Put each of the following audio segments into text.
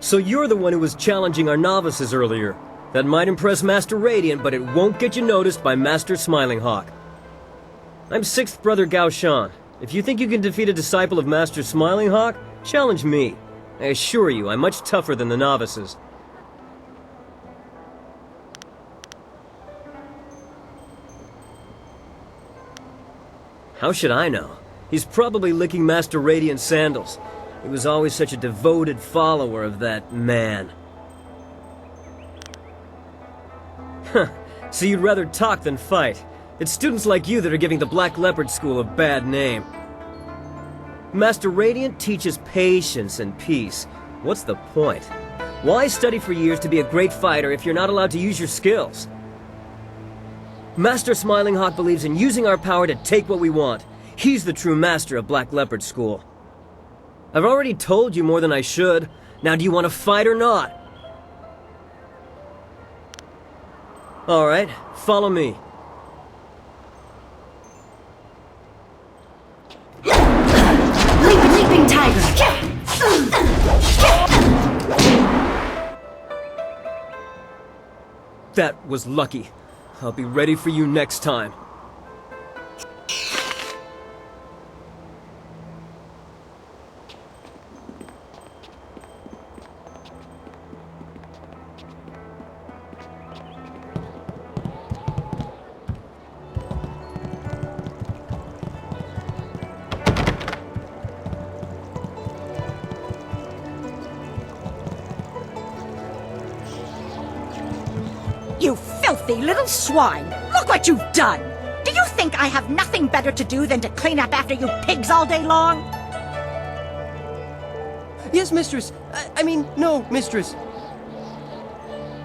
So you're the one who was challenging our novices earlier. That might impress Master Radiant, but it won't get you noticed by Master Smiling Hawk. I'm 6th Brother Gao Shan. If you think you can defeat a disciple of Master Smiling Hawk, challenge me. I assure you, I'm much tougher than the novices. How should I know? He's probably licking Master Radiant's sandals. He was always such a devoted follower of that man. Huh, so you'd rather talk than fight. It's students like you that are giving the Black Leopard School a bad name. Master Radiant teaches patience and peace. What's the point? Why study for years to be a great fighter if you're not allowed to use your skills? Master Smiling Hawk believes in using our power to take what we want. He's the true master of Black Leopard School. I've already told you more than I should. Now do you want to fight or not? Alright, follow me. Leaping tiger! That was lucky. I'll be ready for you next time. You filthy little swine! Look what you've done! Do you think I have nothing better to do than to clean up after you pigs all day long? Yes, mistress. I mean, no, mistress.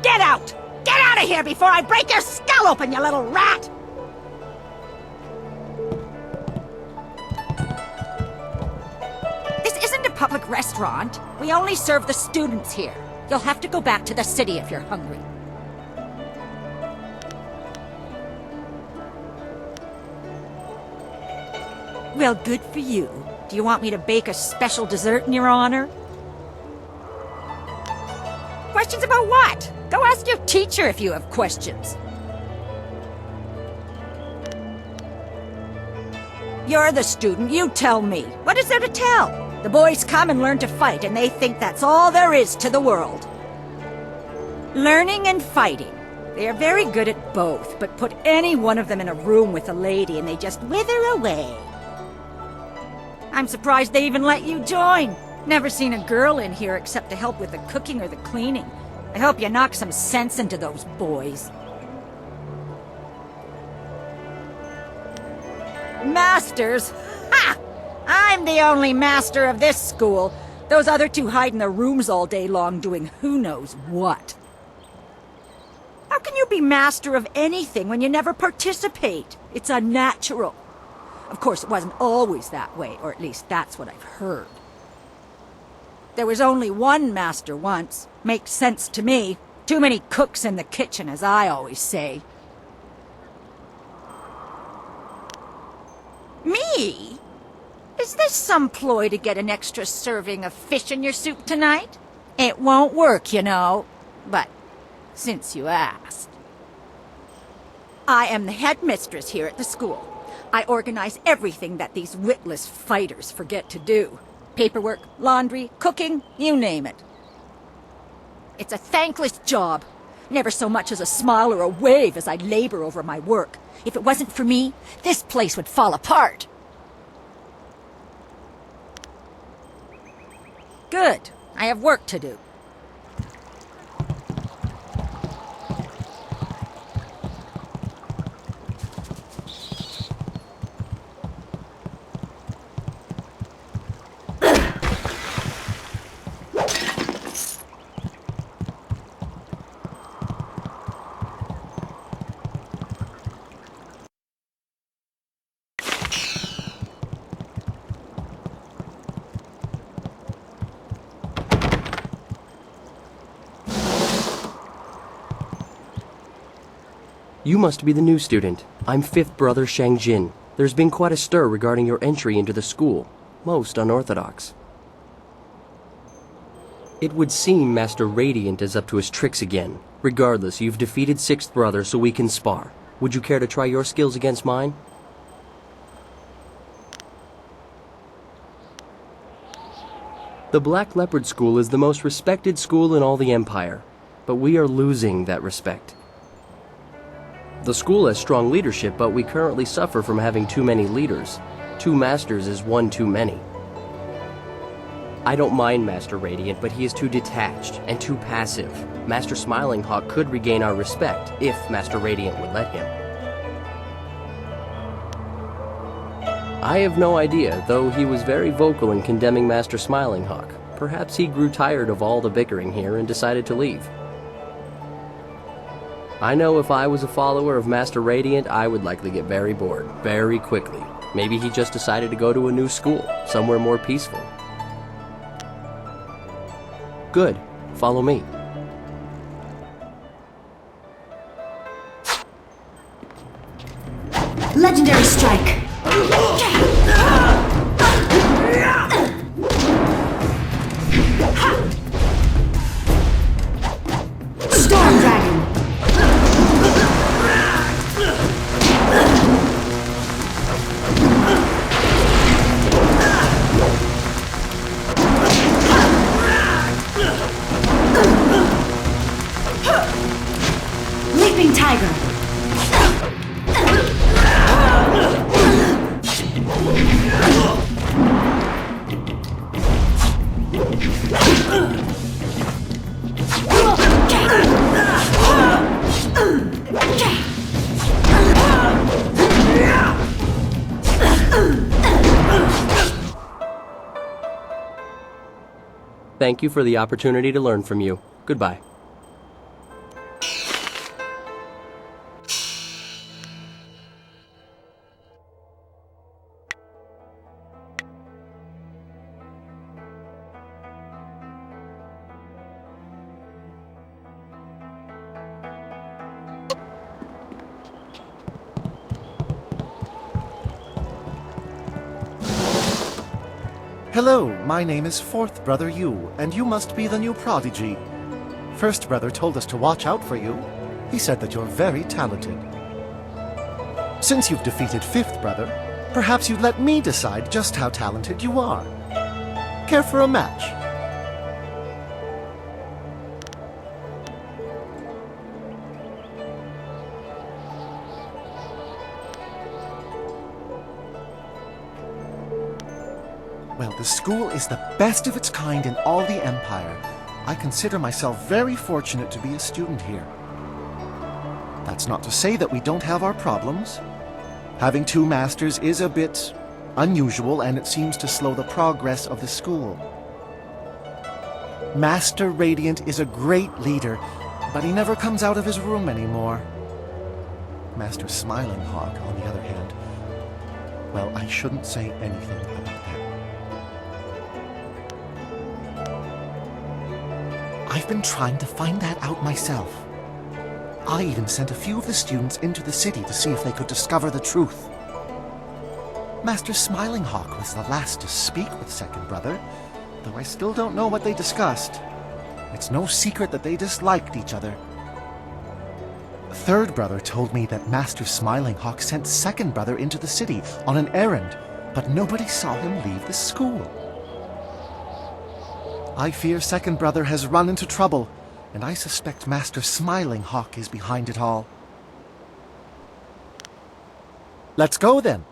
Get out! Get out of here before I break your skull open, you little rat! This isn't a public restaurant. We only serve the students here. You'll have to go back to the city if you're hungry. Well, good for you. Do you want me to bake a special dessert in your honor? Questions about what? Go ask your teacher if you have questions. You're the student, you tell me. What is there to tell? The boys come and learn to fight, and they think that's all there is to the world. Learning and fighting. They are very good at both, but put any one of them in a room with a lady and they just wither away. I'm surprised they even let you join. Never seen a girl in here except to help with the cooking or the cleaning. I hope you knock some sense into those boys. Masters? Ha! I'm the only master of this school. Those other two hide in their rooms all day long doing who knows what. How can you be master of anything when you never participate? It's unnatural. Of course, it wasn't always that way, or at least that's what I've heard. There was only one master once. Makes sense to me. Too many cooks in the kitchen, as I always say. Me? Is this some ploy to get an extra serving of fish in your soup tonight? It won't work, you know. But since you asked. I am the headmistress here at the school. I organize everything that these witless fighters forget to do. Paperwork, laundry, cooking, you name it. It's a thankless job. Never so much as a smile or a wave as I labor over my work. If it wasn't for me, this place would fall apart. Good. I have work to do. You must be the new student. I'm 5th Brother Shang Jin. There's been quite a stir regarding your entry into the school. Most unorthodox. It would seem Master Radiant is up to his tricks again. Regardless, you've defeated 6th Brother, so we can spar. Would you care to try your skills against mine? The Black Leopard School is the most respected school in all the Empire, but we are losing that respect. The school has strong leadership, but we currently suffer from having too many leaders. 2 masters is one too many. I don't mind Master Radiant, but he is too detached and too passive. Master Smiling Hawk could regain our respect if Master Radiant would let him. I have no idea, though he was very vocal in condemning Master Smiling Hawk. Perhaps he grew tired of all the bickering here and decided to leave. I know if I was a follower of Master Radiant, I would likely get very bored, very quickly. Maybe he just decided to go to a new school, somewhere more peaceful. Good. Follow me. Legendary strike! Storm Dragon! Leaping Tiger! Thank you for the opportunity to learn from you. Goodbye. Hello, my name is 4th Brother Yu, and you must be the new prodigy. 1st Brother told us to watch out for you. He said that you're very talented. Since you've defeated 5th Brother, perhaps you'd let me decide just how talented you are. Care for a match? Well, the school is the best of its kind in all the Empire. I consider myself very fortunate to be a student here. That's not to say that we don't have our problems. Having 2 masters is a bit unusual, and it seems to slow the progress of the school. Master Radiant is a great leader, but he never comes out of his room anymore. Master Smiling Hawk, on the other hand, well, I shouldn't say anything about that. I've been trying to find that out myself. I even sent a few of the students into the city to see if they could discover the truth. Master Smiling Hawk was the last to speak with 2nd Brother, though I still don't know what they discussed. It's no secret that they disliked each other. 3rd Brother told me that Master Smiling Hawk sent 2nd Brother into the city on an errand, but nobody saw him leave the school. I fear 2nd Brother has run into trouble, and I suspect Master Smiling Hawk is behind it all. Let's go then.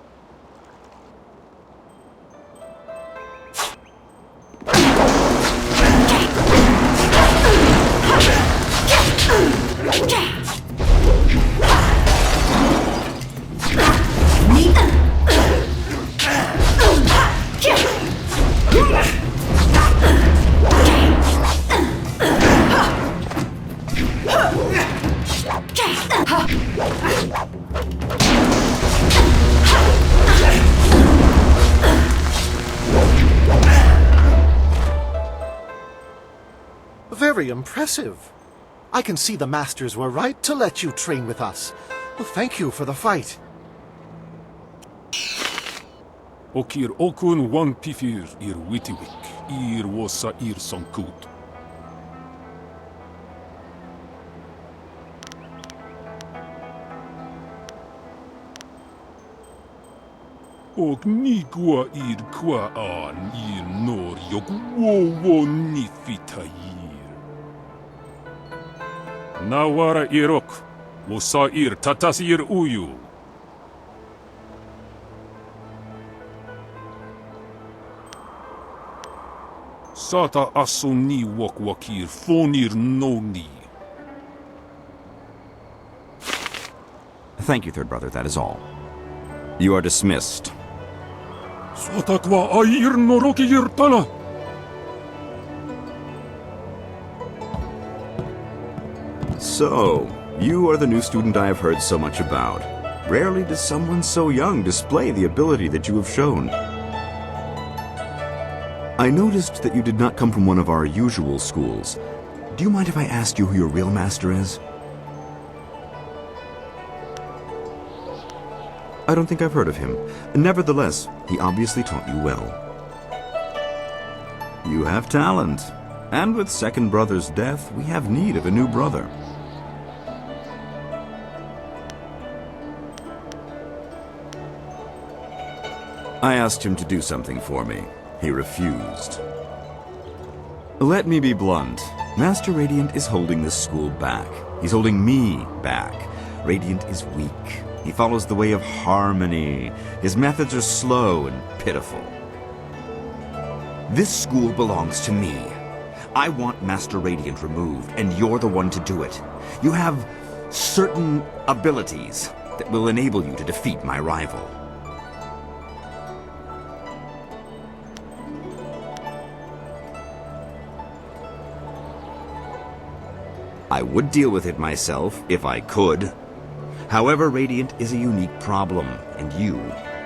Very impressive. I can see the masters were right to let you train with us. Well, thank you for the fight. Okir okun wan pifir ir witiwik, ir wosa ir sankut. Och ni går kvar nor och ni fitair. Nawara irok, usair tatasir uyu. Sata asuni wakwakir fonir noni. Thank you, third brother, that is all. You are dismissed. Sotakwa air norokir tana. So, you are the new student I have heard so much about. Rarely does someone so young display the ability that you have shown. I noticed that you did not come from one of our usual schools. Do you mind if I ask you who your real master is? I don't think I've heard of him. Nevertheless, he obviously taught you well. You have talent. And with second brother's death, we have need of a new brother. I asked him to do something for me. He refused. Let me be blunt. Master Radiant is holding this school back. He's holding me back. Radiant is weak. He follows the way of harmony. His methods are slow and pitiful. This school belongs to me. I want Master Radiant removed, and you're the one to do it. You have certain abilities that will enable you to defeat my rival. I would deal with it myself, if I could. However, Radiant is a unique problem, and you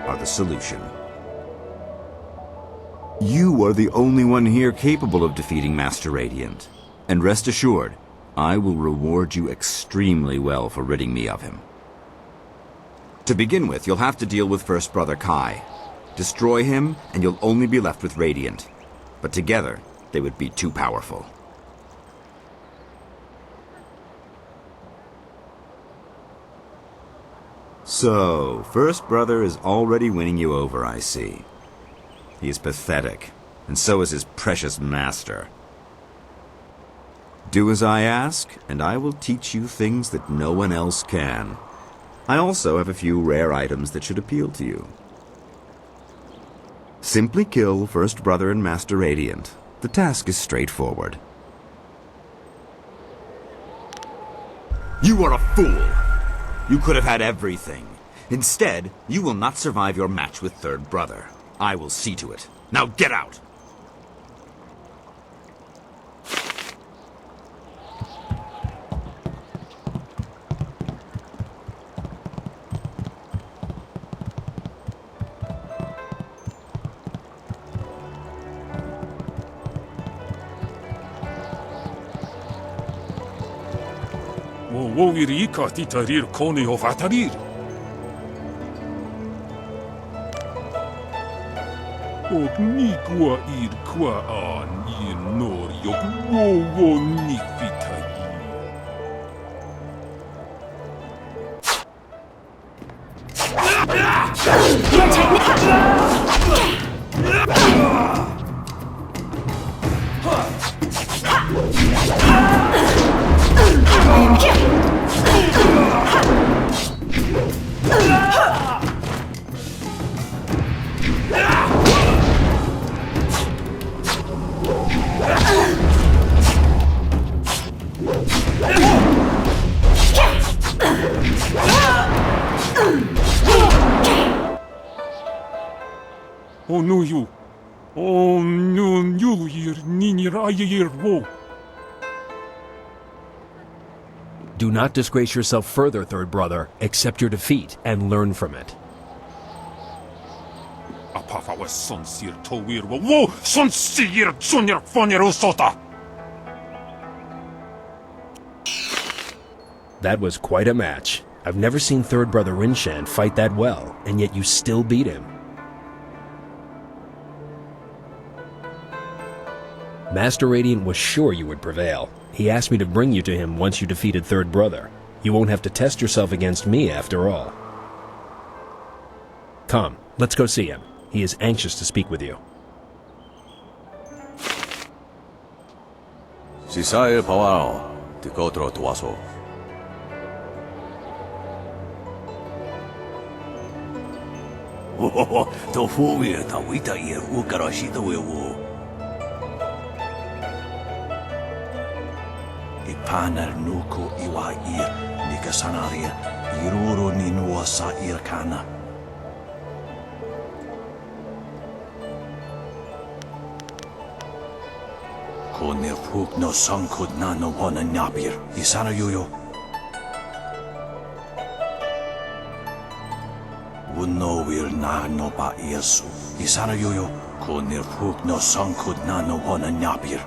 are the solution. You are the only one here capable of defeating Master Radiant. And rest assured, I will reward you extremely well for ridding me of him. To begin with, you'll have to deal with First Brother Kai. Destroy him, and you'll only be left with Radiant. But together, they would be too powerful. So, First Brother is already winning you over, I see. He is pathetic, and so is his precious master. Do as I ask, and I will teach you things that no one else can. I also have a few rare items that should appeal to you. Simply kill First Brother and Master Radiant. The task is straightforward. You are a fool! You could have had everything. Instead, you will not survive your match with Third Brother. I will see to it. Now get out! Wowirika titarir koni of atarir. Och ni går kvar nor och ni fitair. Oh no you. Oh no you here ninir wo. Do not disgrace yourself further, Third Brother. Accept your defeat and learn from it. Apafa was son sir towir wo son sir junior fonero sota. That was quite a match. I've never seen Third Brother Rinshan fight that well, and yet you still beat him. Master Radiant was sure you would prevail. He asked me to bring you to him once you defeated Third Brother. You won't have to test yourself against me after all. Come, Let's go see him. He is anxious to speak with you. Si sai pawao, ti kotro tuaso. To fuwi ta wita ie ukarashi to wewu. Ipanar nuko iwa ie nikasanaria iruro ni nuwa sa irkana. Konir fuk no sankud na no wana nyapir. Isana yuyo. Wuno wir na no ba yesu. Isana yuyo. Konir fuk no sankud na no wana nyapir.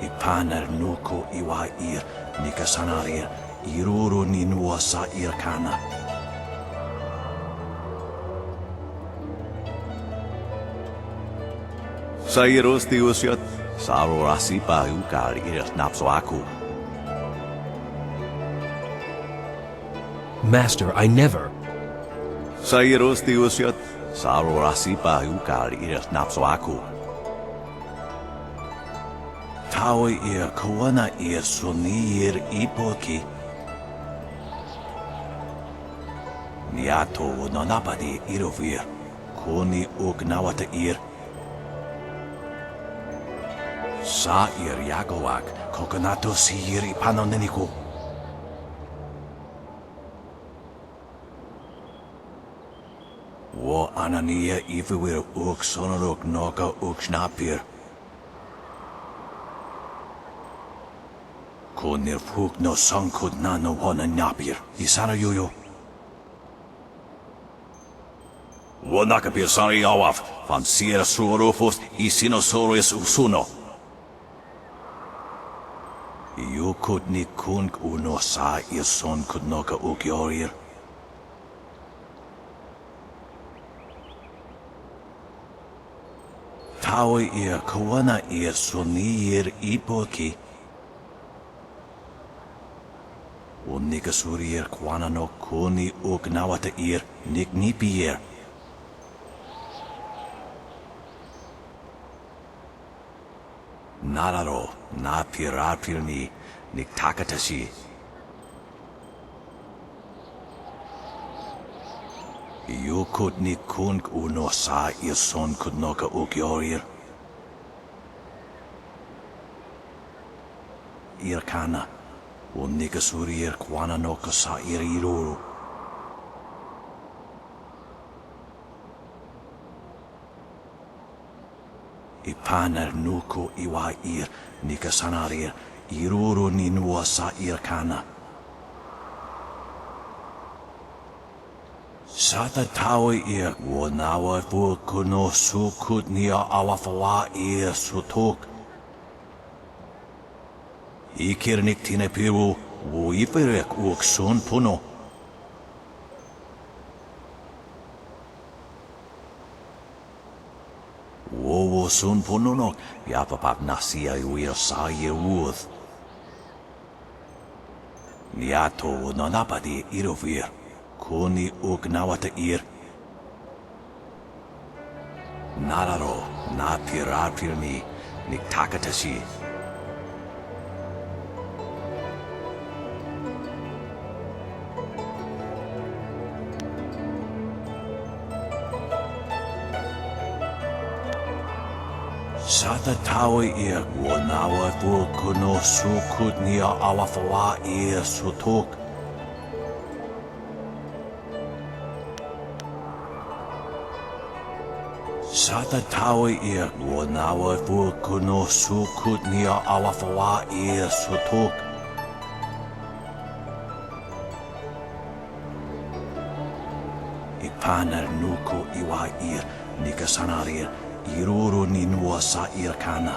Ipanar nuko iwa ir nikasanaria iruro ni nuwa sa irkana. Sairos tiusiat saro rasipa ukar iras napsoaku. Master, I never. Sairos tiusiat saro rasipa ukar iras napsoaku. Tawi ir kawana ir sunir ipoki. Niato nonapadi irovir. Koni ugnawata ir. Sa ir yagowak, kokonato sir ipanoneniku. Wo anania ifewir uk sonorok noka uk snapir. Konir fuk no sankud na no wana napir. Isana yuyo. Wo nakapir sari awaf, van sira suorofos isinosaurus usuno. Yukut ni kung uno sa ison kudnoka ukyorir. Tawi ir kawana ir sunir ipoki. Unikasurir kwana no kuni uknawata ir niknipier. Nararo na pirapirni niktakatashi. Yukut ni kung uno sa ison kudnoka ukyorir. Irkana unikasurir kwana no kasa iriruru. Ipanar nuko iwa ir nikasanarir iruru ni nuwa sa irkana. Sata tawi ir wonawa vukuno sukut nia awafawa ir sutuk. Ikirnik tinepiru wo iferek uk sun puno. Wo sun pununok yapapap nasia uir sa ir wuth. Niato nonapadi irovir. Kuni ugnawata ir. Nararo na pirapirni niktakatashi. Sata tawi ir wonawa vukuno sukut nia awafawa ir sutuk. Sata tawi ir wonawa vukuno sukut nia awafawa ir sutuk. Ipanar nuko iwa ir nikasanarir iruru ni nuwa sa irkana.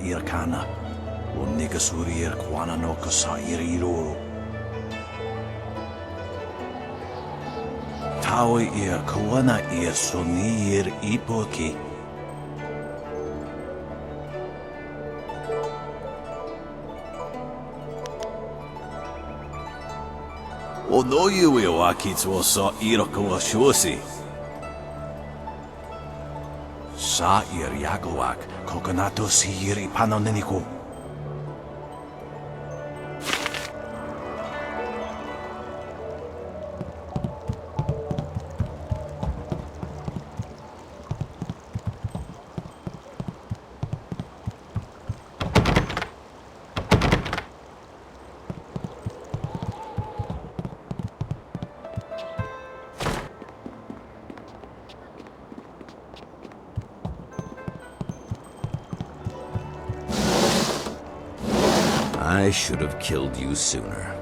Irkana unikasurir kwana no kasa iriruru. Tawi ir kawana ir sunir ipoki. Onoyu yo akitsu sa iroko wa shusi. Sa ir yagowak kokonato siri panoneniku. I should have killed you sooner.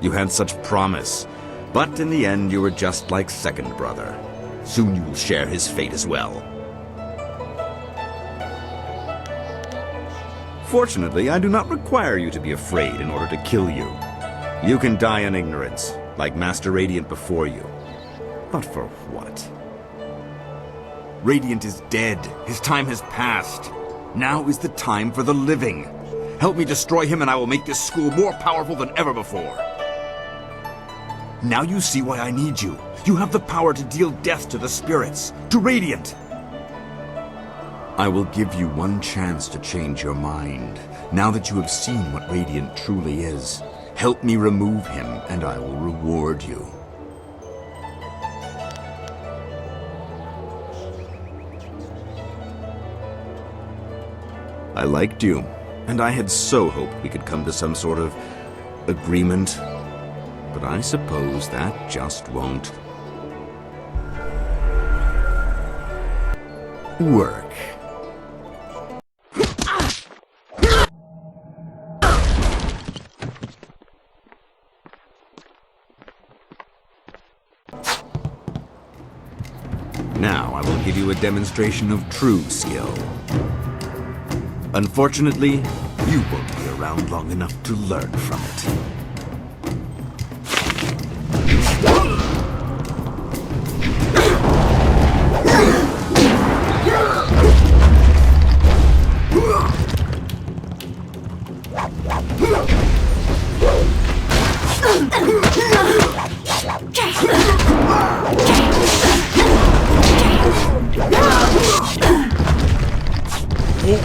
You had such promise, but in the end you were just like second brother. Soon you will share his fate as well. Fortunately, I do not require you to be afraid in order to kill you. You can die in ignorance, like Master Radiant before you. But for what? Radiant is dead. His time has passed. Now is the time for the living. Help me destroy him and I will make this school more powerful than ever before. Now you see why I need you. You have the power to deal death to the spirits, to Radiant. I will give you one chance to change your mind, now that you have seen what Radiant truly is. Help me remove him and I will reward you. I liked you. And I had so hoped we could come to some sort of agreement. But I suppose that just won't work. Now I will give you a demonstration of true skill. Unfortunately, you won't be around long enough to learn from it.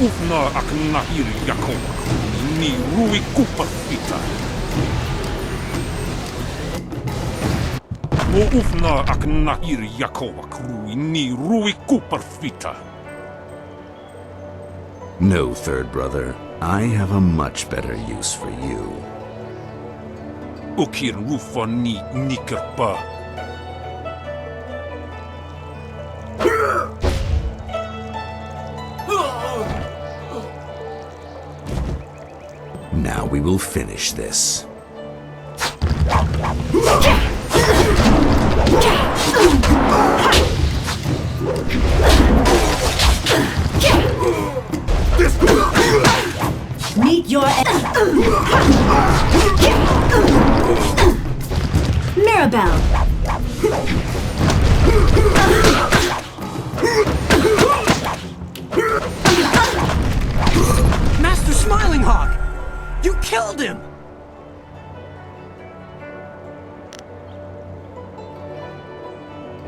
Ufna akna ir yakoma ni rui kuparfita. Ufna akna ir yakoma krui ni rui kuparfita. No, third brother. I have a much better use for you. Ukir rufa ni nikerpa. Now we will finish this. Meet your Mirabelle. Master Smiling Hawk! You killed him!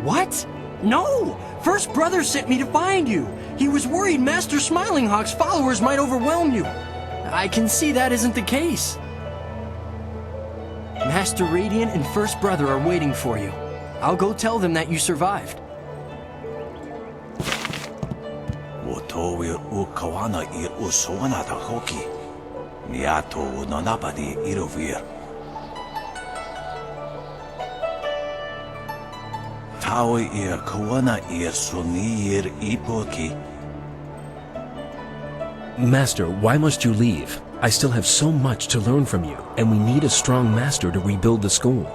What? No! First Brother sent me to find you. He was worried Master Smiling Hawk's followers might overwhelm you. I can see that isn't the case. Master Radiant and First Brother are waiting for you. I'll go tell them that you survived. Wotowi ukawana ir usowana da hoki. Niato nonabadi irovir. Tawi ir kawana ir sunir ipoki. Master, why must you leave? I still have so much to learn from you, and we need a strong master to rebuild the school.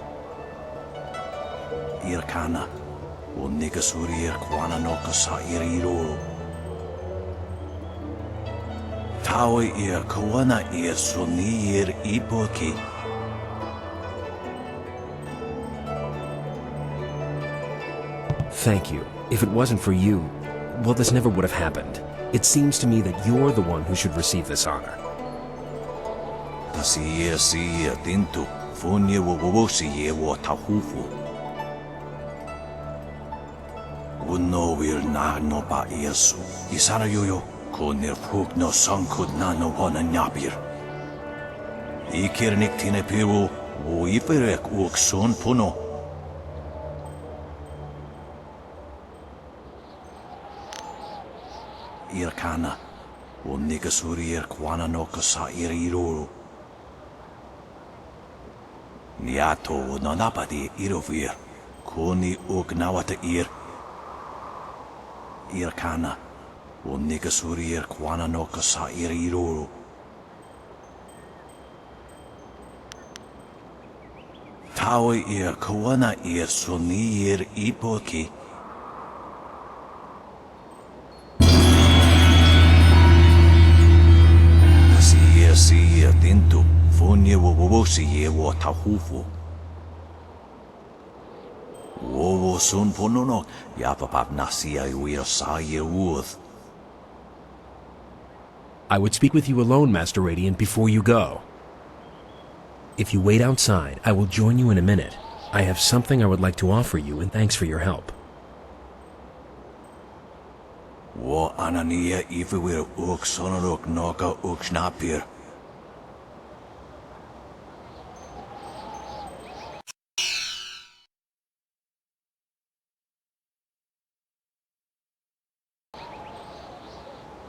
Irkana, o nigasuri ir kawana no kasa iriro. Tawi ir kawana ir sunir ipoki. Thank you. If it wasn't for you, well, this never would have happened. It seems to me that you're the one who should receive this honor. Tasi ir tintu, funye wubusi ye wo tahufu. Uno will na no ba yesu. Isana yoyo kunir fuk no sankud na no wana nyabir. Ikirnik tine piwu wo iferek uk son puno. Irkana wo nigasuri kwana no kasa iriruru. Niato no napadi irovir kuni uk nawata Irkana wo nigasuri kwana no kasa iriruru. Tawe kawana suni ipoki. Si tintu funye wubusi ye wo tahufu. Wo sun punono yapapap nasia uir sa ye uth. I would speak with you alone, Master Radiant, before you go. If you wait outside, I will join you in a minute. I have something I would like to offer you, and thanks for your help. Wo anania ifewir uk sonorok noka uk snapir.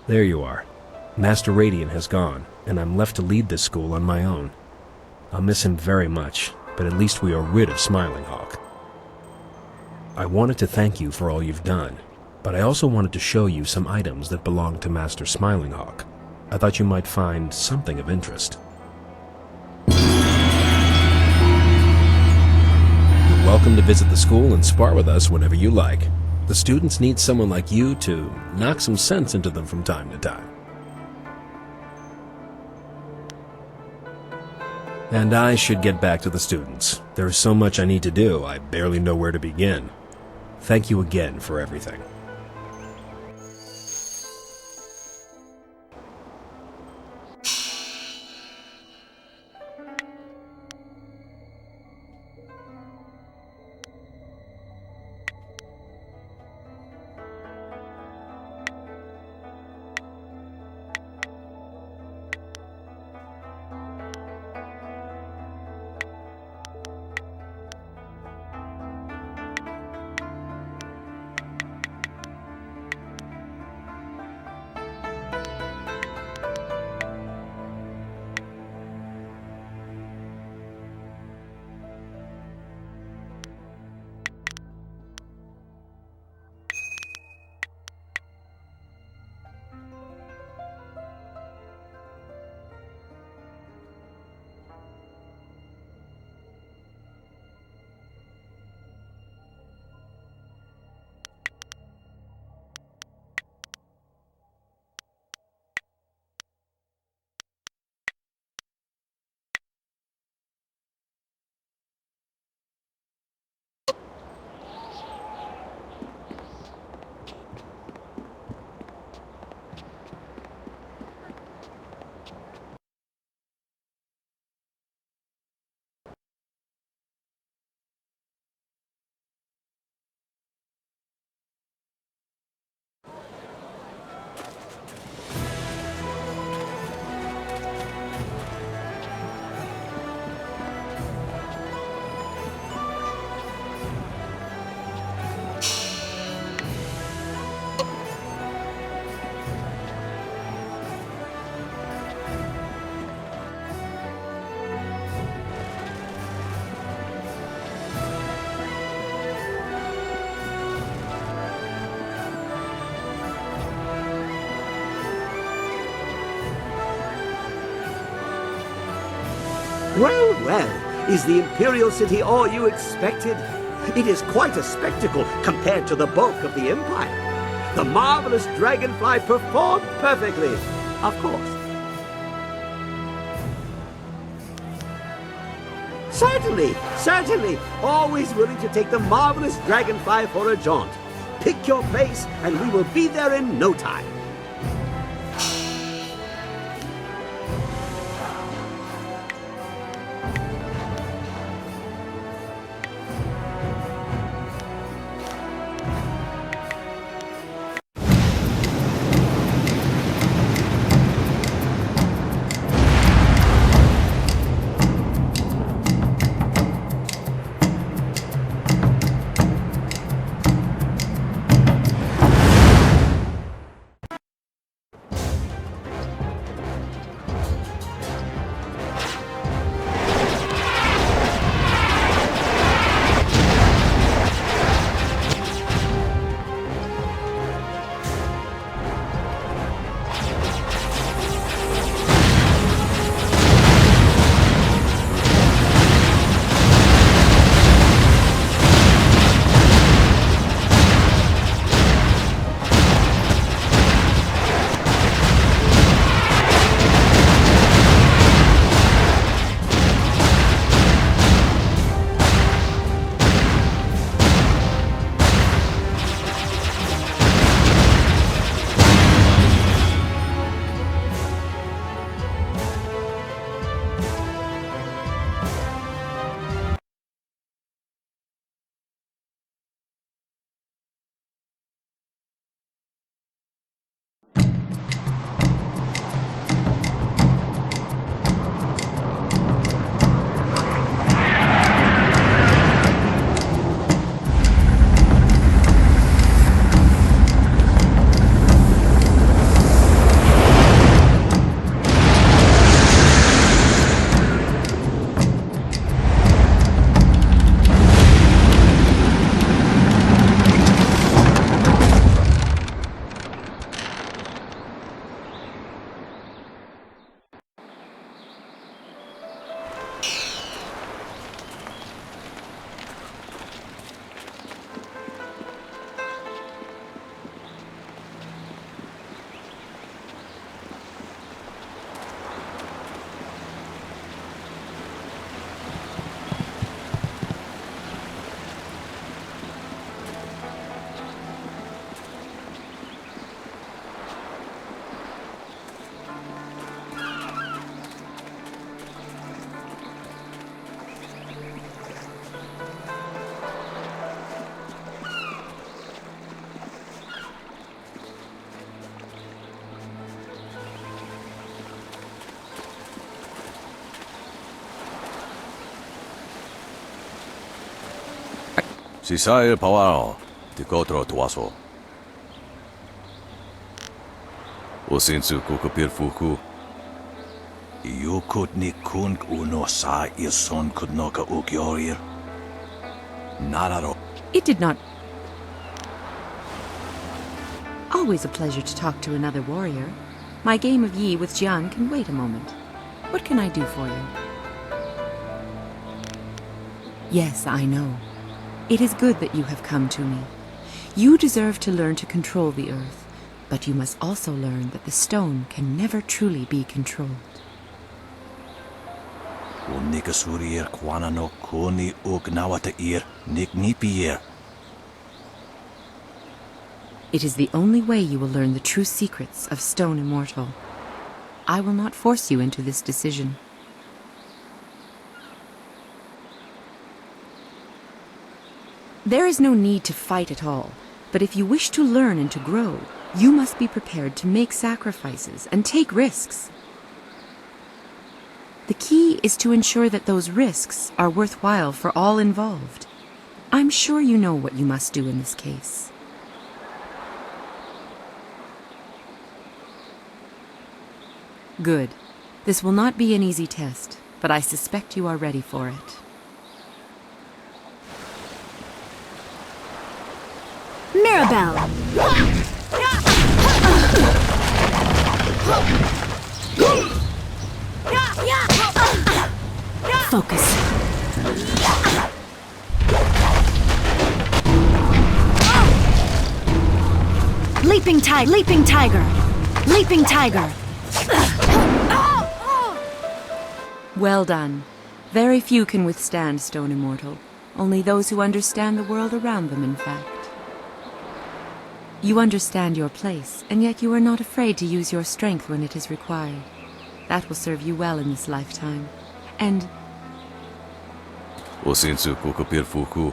There you are. Master Radiant has gone, and I'm left to lead this school on my own. I'll miss him very much, but at least we are rid of Smiling Hawk. I wanted to thank you for all you've done, but I also wanted to show you some items that belong to Master Smiling Hawk. I thought you might find something of interest. You're welcome to visit the school and spar with us whenever you like. The students need someone like you to knock some sense into them from time to time. And I should get back to the students. There's so much I need to do, I barely know where to begin. Thank you again for everything. Well, well, is the Imperial City all you expected? It is quite a spectacle compared to the bulk of the Empire. The marvelous dragonfly performed perfectly, of course. Certainly, certainly. Always willing to take the marvelous dragonfly for a jaunt. Pick your place and we will be there in no time. Sisail Pawaro, Tikotro Tuaso. Osinsu Kukupir Fuku. Yukut Nikun Uno Sa Irson Kudnoka Ukyorir. Nararo. It did not... Always a pleasure to talk to another warrior. My game of Yi with Jian can wait a moment. What can I do for you? Yes, I know. It is good that you have come to me. You deserve to learn to control the earth, but you must also learn that the stone can never truly be controlled. Unikasurir Kwana no Kuni Ugnawata Ir Niknipier. It is the only way you will learn the true secrets of Stone Immortal. I will not force you into this decision. There is no need to fight at all, but if you wish to learn and to grow, you must be prepared to make sacrifices and take risks. The key is to ensure that those risks are worthwhile for all involved. I'm sure you know what you must do in this case. Good. This will not be an easy test, but I suspect you are ready for it. Mirabelle. Focus. Leaping tiger. Leaping tiger. Leaping tiger. Well done. Very few can withstand Stone Immortal. Only those who understand the world around them, in fact. You understand your place, and yet you are not afraid to use your strength when it is required. That will serve you well in this lifetime. And... Osinsu Kukupir Fuku.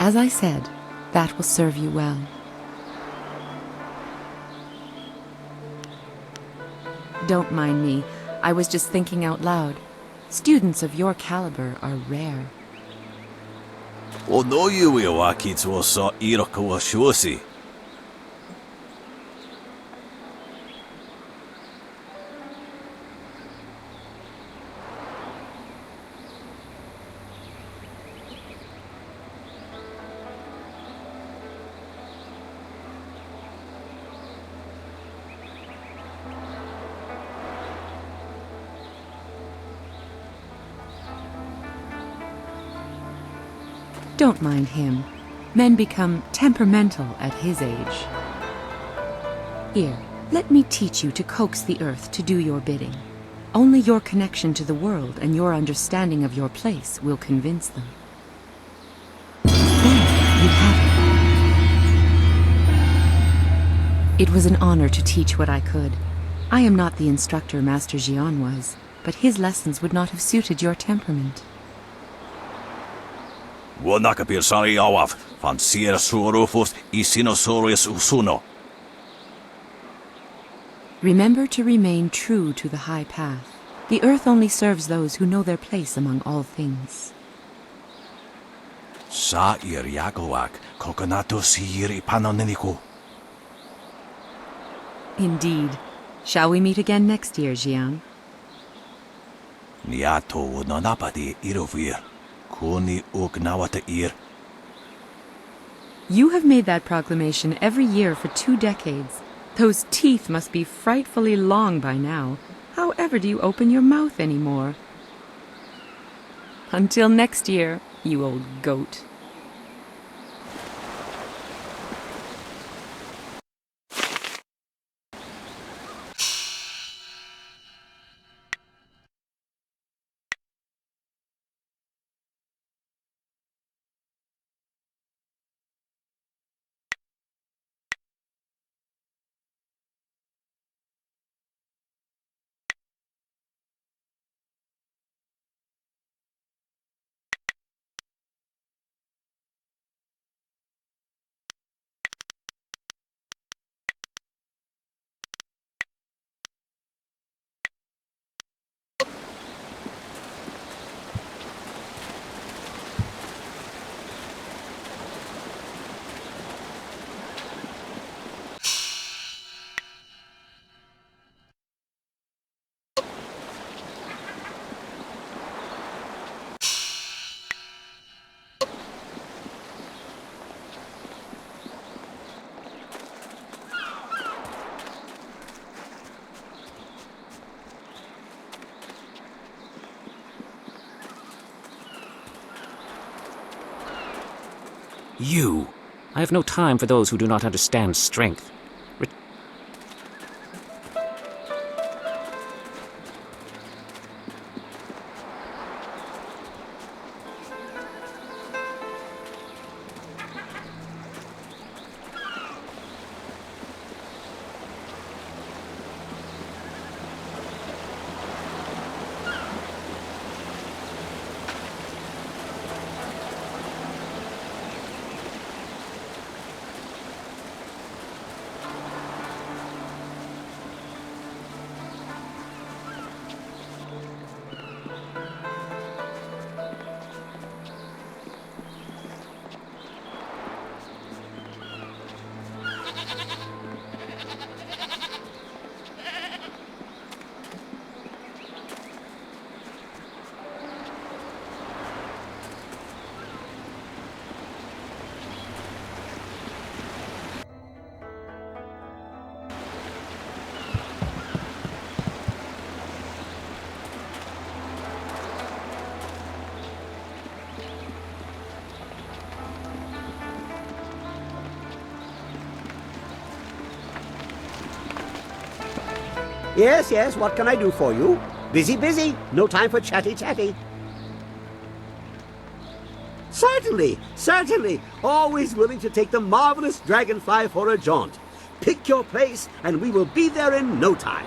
as I said, that will serve you well. Don't mind me. I was just thinking out loud. Students of your caliber are rare. Don't mind him. Men become temperamental at his age. Here, let me teach you to coax the earth to do your bidding. Only your connection to the world and your understanding of your place will convince them. There, you have it. It was an honor to teach what I could. I am not the instructor Master Jian was, but his lessons would not have suited your temperament. Remember to remain true to the high path. The earth only serves those who know their place among all things. Indeed. Shall we meet again next year, Jiang? You have made that proclamation every year for 2 decades. Those teeth must be frightfully long by now. How ever do you open your mouth anymore? Until next year, you old goat. You. I have no time for those who do not understand strength. Yes, yes, what can I do for you? Busy, busy. No time for chatty, chatty. Certainly, certainly. Always willing to take the marvelous dragonfly for a jaunt. Pick your place, and we will be there in no time.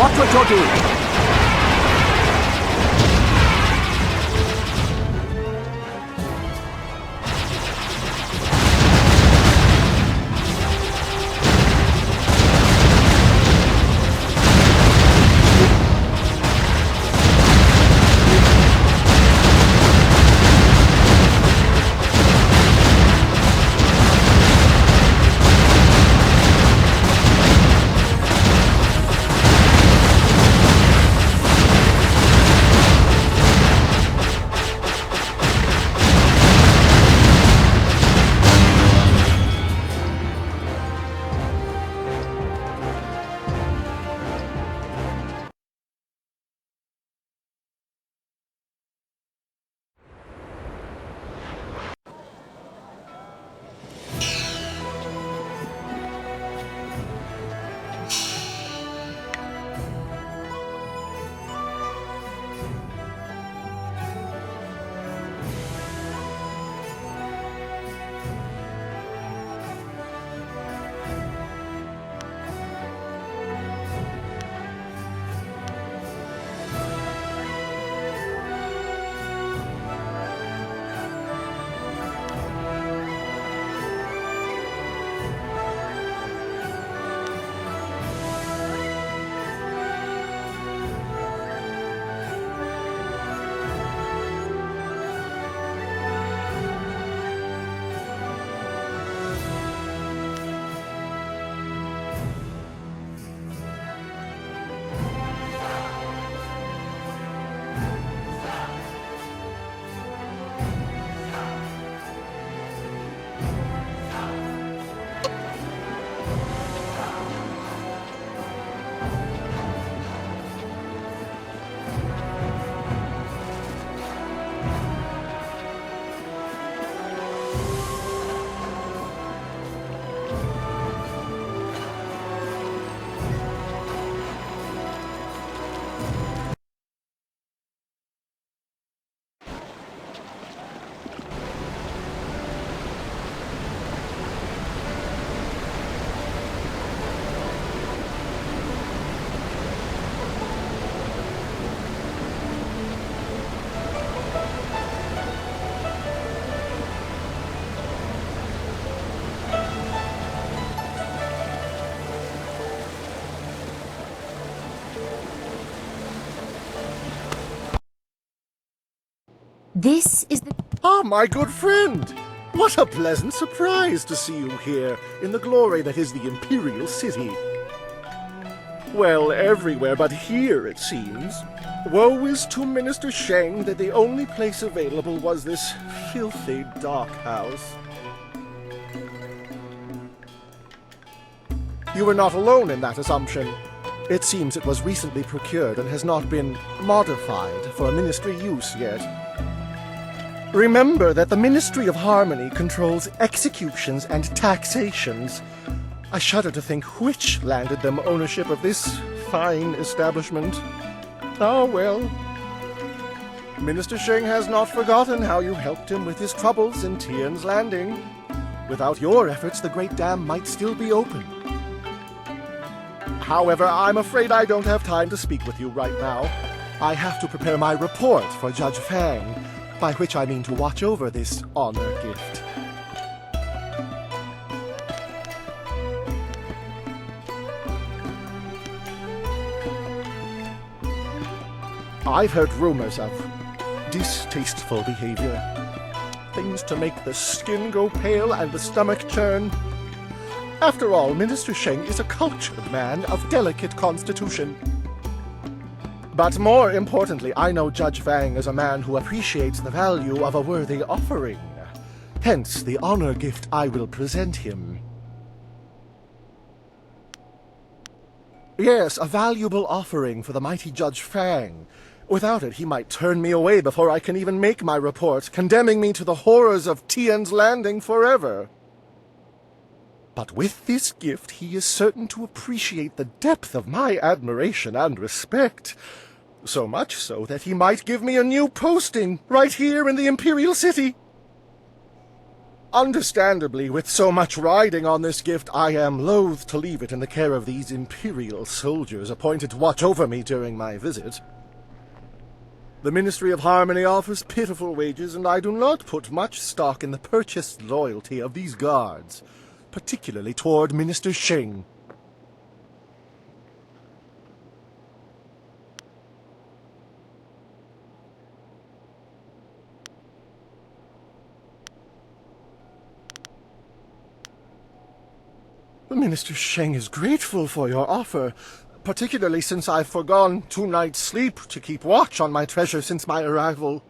What you're doing. This is the... Ah, my good friend! What a pleasant surprise to see you here, in the glory that is the Imperial City. Well, everywhere but here, it seems. Woe is to Minister Sheng that the only place available was this filthy dockhouse. You were not alone in that assumption. It seems it was recently procured and has not been modified for a ministry use yet. Remember that the Ministry of Harmony controls executions and taxations. I shudder to think which landed them ownership of this fine establishment. Oh, well. Minister Sheng has not forgotten how you helped him with his troubles in Tian's Landing. Without your efforts, the Great Dam might still be open. However, I'm afraid I don't have time to speak with you right now. I have to prepare my report for Judge Fang, by which I mean to watch over this honor gift. I've heard rumors of distasteful behavior. Things to make the skin go pale and the stomach churn. After all, Minister Sheng is a cultured man of delicate constitution. But more importantly, I know Judge Fang is a man who appreciates the value of a worthy offering. Hence the honor gift I will present him. Yes, a valuable offering for the mighty Judge Fang. Without it, he might turn me away before I can even make my report, condemning me to the horrors of Tian's Landing forever. But with this gift, he is certain to appreciate the depth of my admiration and respect. So much so that he might give me a new posting right here in the Imperial City. Understandably, with so much riding on this gift, I am loath to leave it in the care of these Imperial soldiers appointed to watch over me during my visit. The Ministry of Harmony offers pitiful wages, and I do not put much stock in the purchased loyalty of these guards, particularly toward Minister Sheng. Minister Sheng is grateful for your offer, particularly since I've forgone 2 nights' sleep to keep watch on my treasure since my arrival.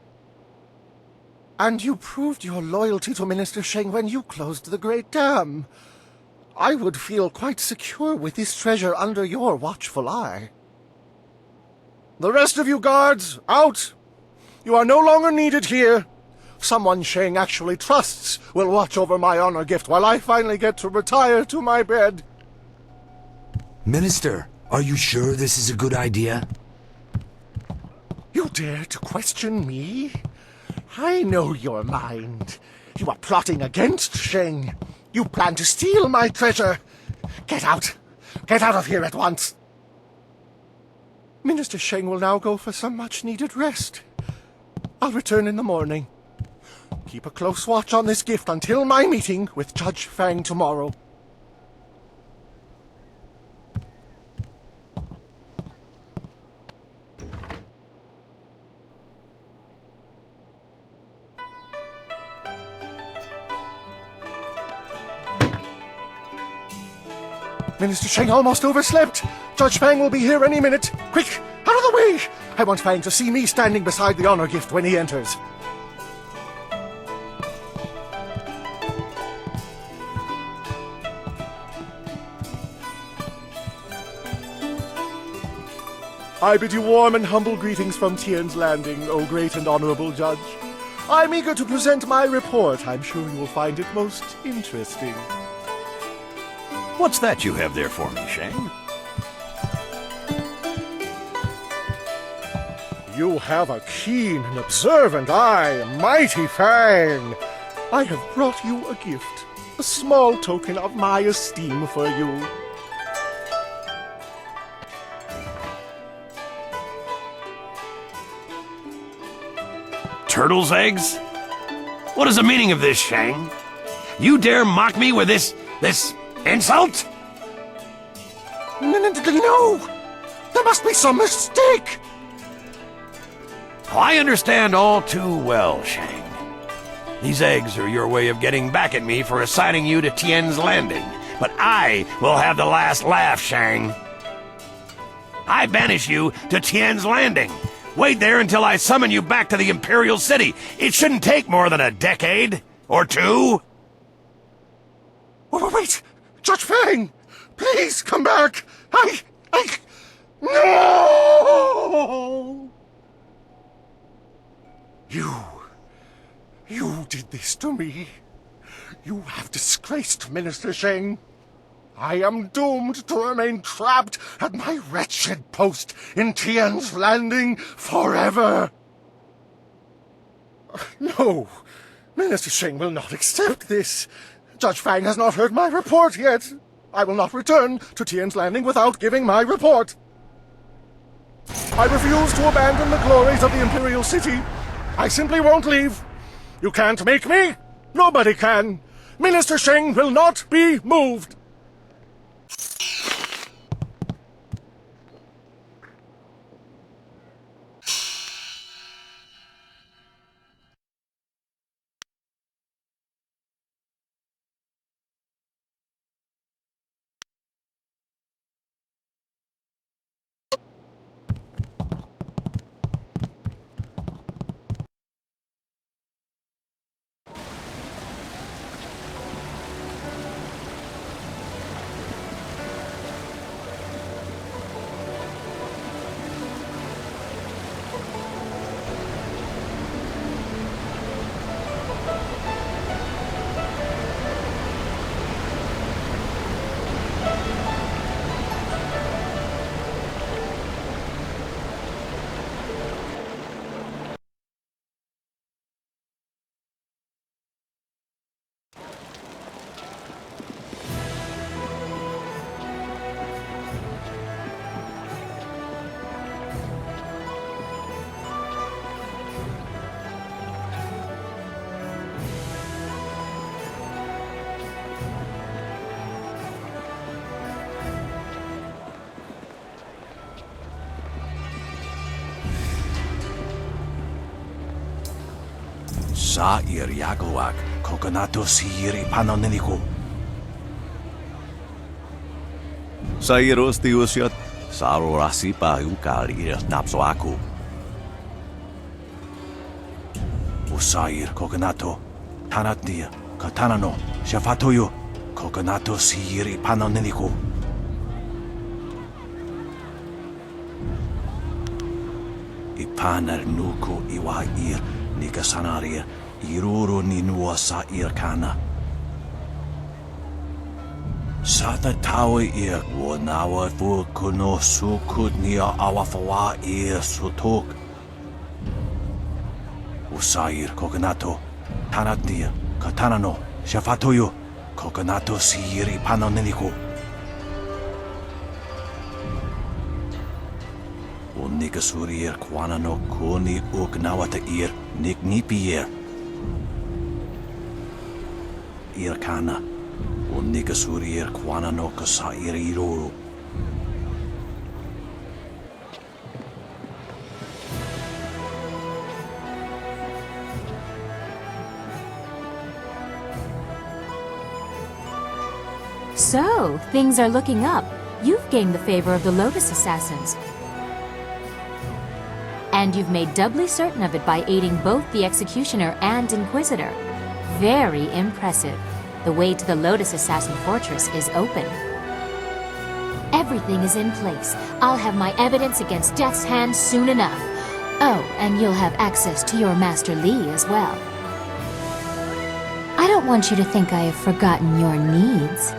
And you proved your loyalty to Minister Sheng when you closed the Great Dam. I would feel quite secure with this treasure under your watchful eye. The rest of you guards, out! You are no longer needed here. Someone Sheng actually trusts will watch over my honor gift while I finally get to retire to my bed. Minister, are you sure this is a good idea? You dare to question me? I know your mind. You are plotting against Sheng. You plan to steal my treasure. Get out. Get out of here at once. Minister Sheng will now go for some much-needed rest. I'll return in the morning. Keep a close watch on this gift until my meeting with Judge Fang tomorrow. Minister Sheng almost overslept. Judge Fang will be here any minute. Quick, out of the way! I want Fang to see me standing beside the honor gift when he enters. I bid you warm and humble greetings from Tian's Landing, O great and honorable judge. I'm eager to present my report. I'm sure you will find it most interesting. What's that you have there for me, Sheng? You have a keen and observant eye, mighty Fang. I have brought you a gift, a small token of my esteem for you. Turtle's eggs? What is the meaning of this, Sheng? You dare mock me with this insult? No! There must be some mistake! Oh, I understand all too well, Shang. These eggs are your way of getting back at me for assigning you to Tien's Landing. But I will have the last laugh, Shang. I banish you to Tien's Landing. Wait there until I summon you back to the Imperial City. It shouldn't take more than a decade. Or two. Wait! Judge Fang! Please come back! No! You did this to me. You have disgraced Minister Sheng. I am doomed to remain trapped at my wretched post in Tian's Landing forever. No, Minister Sheng will not accept this. Judge Fang has not heard my report yet. I will not return to Tian's Landing without giving my report. I refuse to abandon the glories of the Imperial City. I simply won't leave. You can't make me. Nobody can. Minister Sheng will not be moved. Sair Yagoak, Coconato Siri Panonenico. Sairos Tiusiat, Sarorasipa Ukari Napsoaku. Usair Coconato, Tanatia, Katanano, Shafatoyo, Coconato Siri Panonenico. Ipaner Nuku Iwair. Nikasanaria, Iruru Ninua Sair Kana. Sata Tawi Ir, Wanawa Fukuno Sukut Nia Awafawa Ir Sutok. Usair Coconato, Tanatia, Katanano, Shafatoyo, Coconato Siri Panonenico. Nikasurir Kwanano Kuni Uknawata Ir Niknipier Irkana Nikasurir Kwanano Kasair Iruru. So, things are looking up. You've gained the favor of the Lotus Assassins. And you've made doubly certain of it by aiding both the Executioner and Inquisitor. Very impressive. The way to the Lotus Assassin Fortress is open. Everything is in place. I'll have my evidence against Death's Hand soon enough. Oh, and you'll have access to your Master Li as well. I don't want you to think I have forgotten your needs.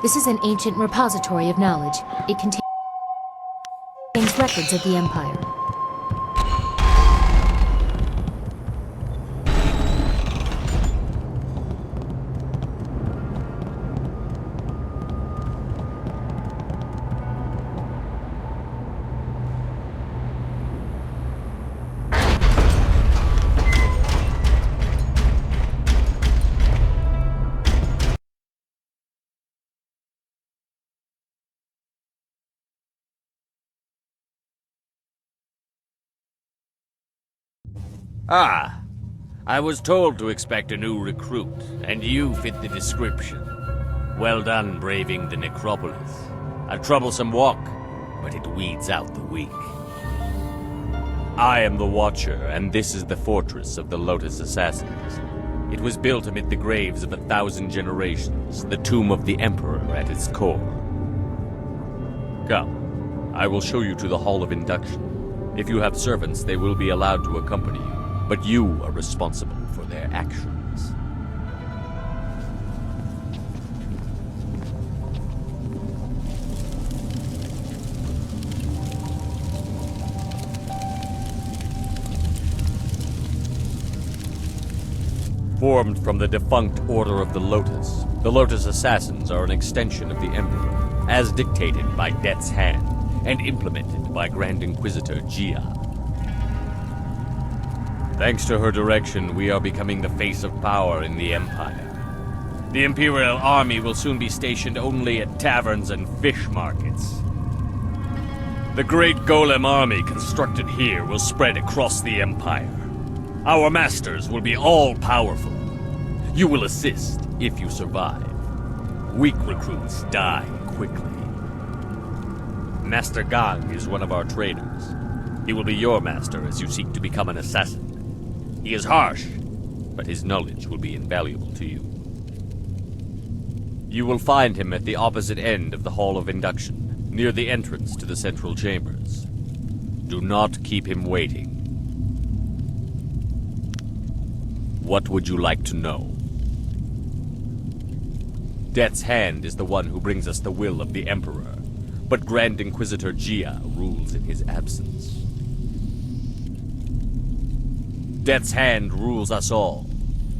This is an ancient repository of knowledge. It contains records of the Empire. Ah, I was told to expect a new recruit, and you fit the description. Well done braving the necropolis. A troublesome walk, but it weeds out the weak. I am the Watcher, and this is the fortress of the Lotus Assassins. It was built amid the graves of 1,000 generations, the tomb of the Emperor at its core. Come, I will show you to the Hall of Induction. If you have servants, they will be allowed to accompany you. But you are responsible for their actions. Formed from the defunct Order of the Lotus Assassins are an extension of the Emperor, as dictated by Death's Hand, and implemented by Grand Inquisitor Jia. Thanks to her direction, we are becoming the face of power in the Empire. The Imperial Army will soon be stationed only at taverns and fish markets. The great Golem army constructed here will spread across the Empire. Our masters will be all-powerful. You will assist if you survive. Weak recruits die quickly. Master Gang is one of our trainers. He will be your master as you seek to become an assassin. He is harsh, but his knowledge will be invaluable to you. You will find him at the opposite end of the Hall of Induction, near the entrance to the central chambers. Do not keep him waiting. What would you like to know? Death's Hand is the one who brings us the will of the Emperor, but Grand Inquisitor Jia rules in his absence. Death's Hand rules us all.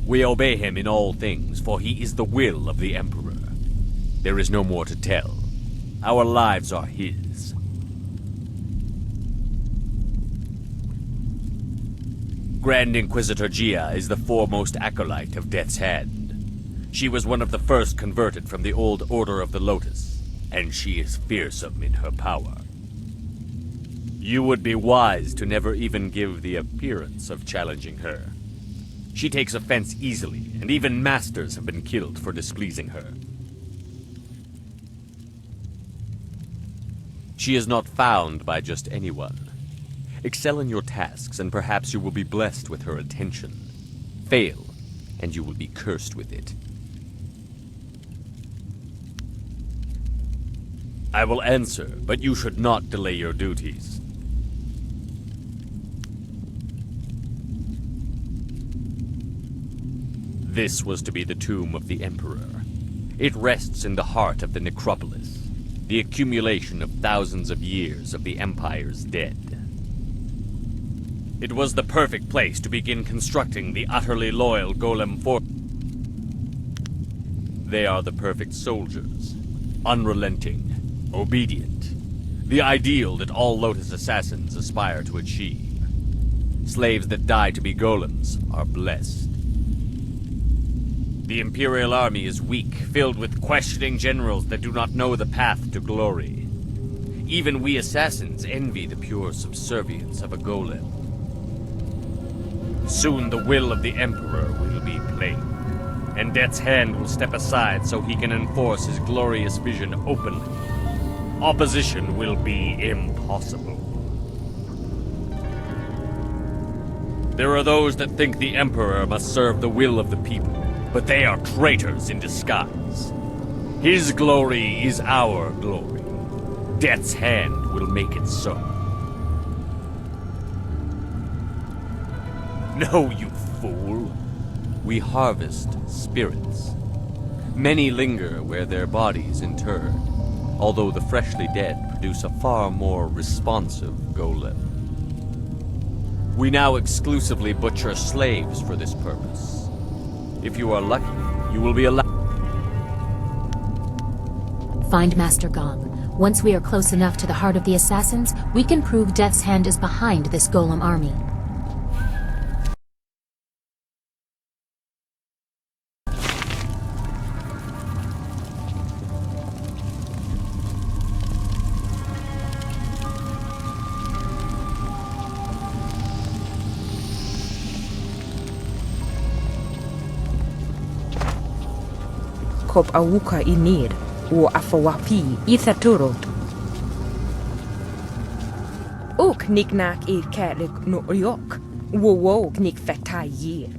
We obey him in all things, for he is the will of the Emperor. There is no more to tell. Our lives are his. Grand Inquisitor Jia is the foremost acolyte of Death's Hand. She was one of the first converted from the old Order of the Lotus, and she is fearsome in her power. You would be wise to never even give the appearance of challenging her. She takes offense easily, and even masters have been killed for displeasing her. She is not found by just anyone. Excel in your tasks, and perhaps you will be blessed with her attention. Fail, and you will be cursed with it. I will answer, but you should not delay your duties. This was to be the tomb of the Emperor. It rests in the heart of the necropolis, the accumulation of thousands of years of the Empire's dead. It was the perfect place to begin constructing the utterly loyal Golem force. They are the perfect soldiers, unrelenting, obedient, the ideal that all Lotus assassins aspire to achieve. Slaves that die to be golems are blessed. The Imperial Army is weak, filled with questioning generals that do not know the path to glory. Even we assassins envy the pure subservience of a golem. Soon the will of the Emperor will be plain, and Death's Hand will step aside so he can enforce his glorious vision openly. Opposition will be impossible. There are those that think the Emperor must serve the will of the people, but they are traitors in disguise. His glory is our glory. Death's Hand will make it so. No, you fool. We harvest spirits. Many linger where their bodies interred, although the freshly dead produce a far more responsive golem. We now exclusively butcher slaves for this purpose. If you are lucky, you will be allowed. Find Master Gong. Once we are close enough to the heart of the assassins, we can prove Death's Hand is behind this golem army. Kop awuka inir, o afawapi ithaturo. Ok niknak ir kalik no yok, wo nik fetayi.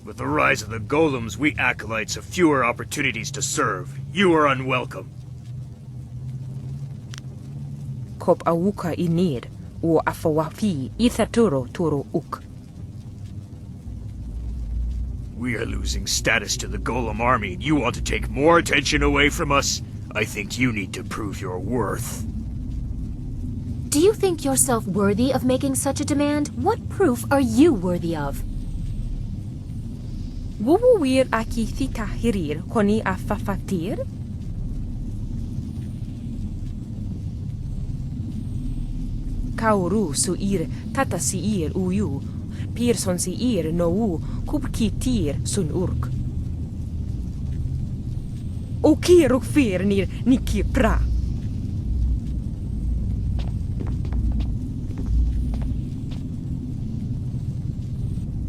With the rise of the golems, we acolytes have fewer opportunities to serve. You are unwelcome. Kop awuka inir, o afawapi ithaturo turo uk. We are losing status to the golem army, and you want to take more attention away from us? I think you need to prove your worth. Do you think yourself worthy of making such a demand? What proof are you worthy of? Wuwir aki thita hirir koni afafatir? Kauru suir tata siir uyu. Pearson siir nou kubkitir sun urk. O kiruk fer nir niki pra.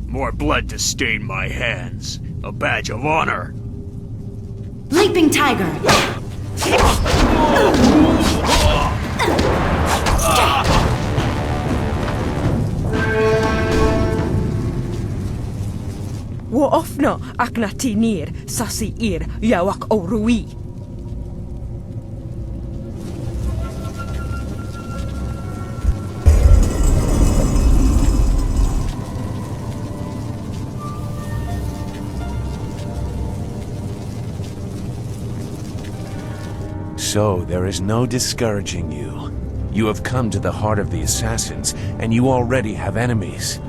More blood to stain my hands. A badge of honor. Leaping Tiger! Wo ofno aknati nir sasi ir yawak orui. So, there is no discouraging you. You have come to the heart of the assassins, and you already have enemies.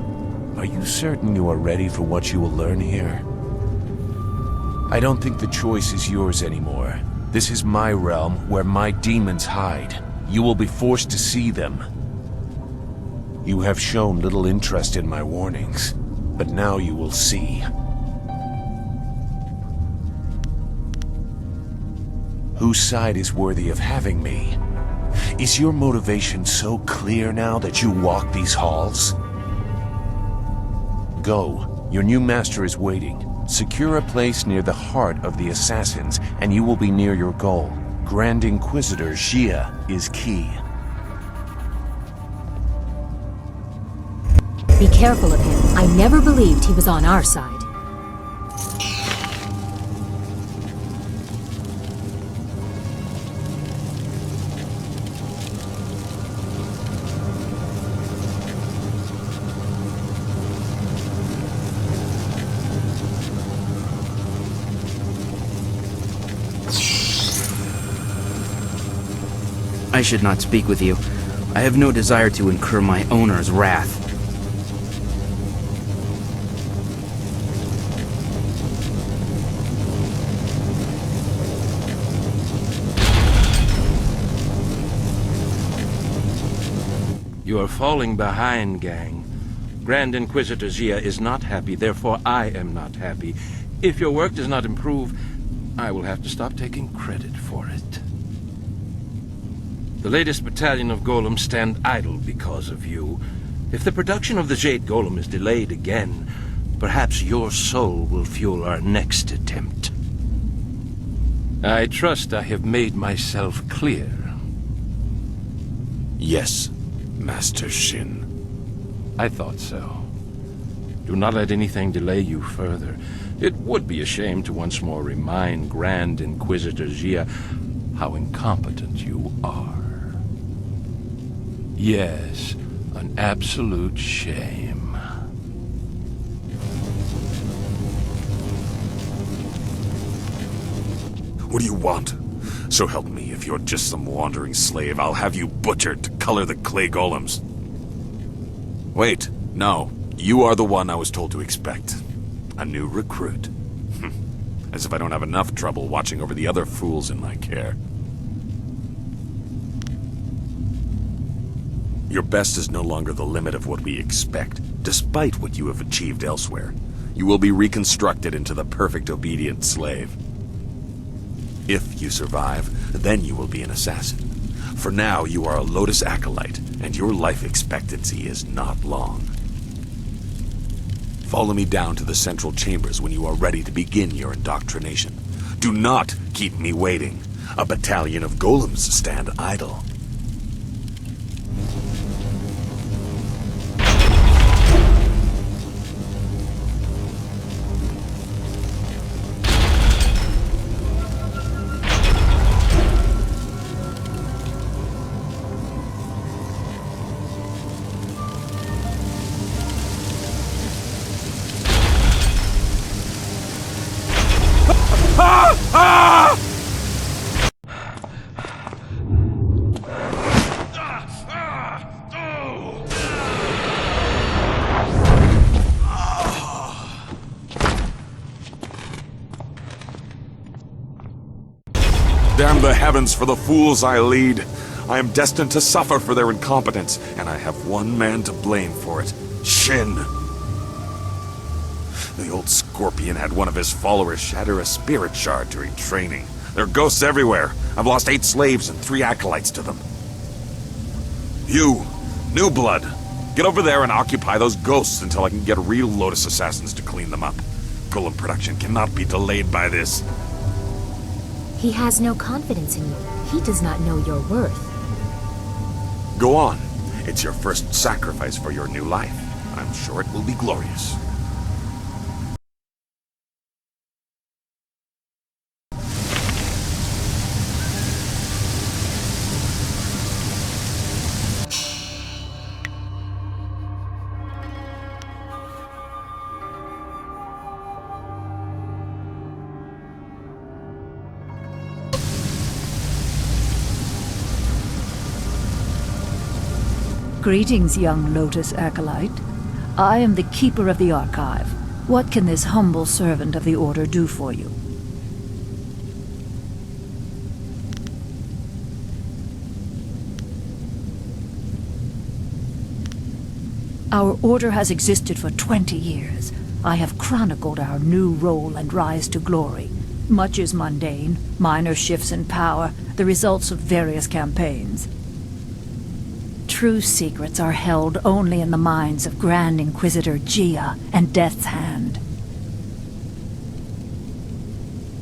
Are you certain you are ready for what you will learn here? I don't think the choice is yours anymore. This is my realm, where my demons hide. You will be forced to see them. You have shown little interest in my warnings, but now you will see. Whose side is worthy of having me? Is your motivation so clear now that you walk these halls? Go. Your new master is waiting. Secure a place near the heart of the assassins, and you will be near your goal. Grand Inquisitor Jia is key. Be careful of him. I never believed he was on our side. I should not speak with you. I have no desire to incur my owner's wrath. You are falling behind, gang. Grand Inquisitor Jia is not happy, therefore I am not happy. If your work does not improve, I will have to stop taking credit for it. The latest battalion of golems stand idle because of you. If the production of the Jade Golem is delayed again, perhaps your soul will fuel our next attempt. I trust I have made myself clear. Yes, Master Shin. I thought so. Do not let anything delay you further. It would be a shame to once more remind Grand Inquisitor Jia how incompetent you are. Yes, an absolute shame. do you want? So help me, if you're just some wandering slave, I'll have you butchered to color the clay golems. Wait, no. You are the one I was told to expect. A new recruit. As if I don't have enough trouble watching over the other fools in my care. Your best is no longer the limit of what we expect, despite what you have achieved elsewhere. You will be reconstructed into the perfect obedient slave. If you survive, then you will be an assassin. For now, you are a Lotus Acolyte, and your life expectancy is not long. Follow me down to the central chambers when you are ready to begin your indoctrination. Do not keep me waiting. A battalion of golems stand idle. Damn the heavens for the fools I lead. I am destined to suffer for their incompetence, and I have one man to blame for it. Shin. The old scorpion had one of his followers shatter a spirit shard during training. There are ghosts everywhere. I've lost 8 slaves and 3 acolytes to them. You, new blood, get over there and occupy those ghosts until I can get real Lotus assassins to clean them up. Golem production cannot be delayed by this. He has no confidence in you. He does not know your worth. Go on. It's your first sacrifice for your new life. I'm sure it will be glorious. Greetings, young Lotus Acolyte. I am the Keeper of the Archive. What can this humble servant of the Order do for you? Our Order has existed for 20 years. I have chronicled our new role and rise to glory. Much is mundane, minor shifts in power, the results of various campaigns. True secrets are held only in the minds of Grand Inquisitor Gia and Death's Hand.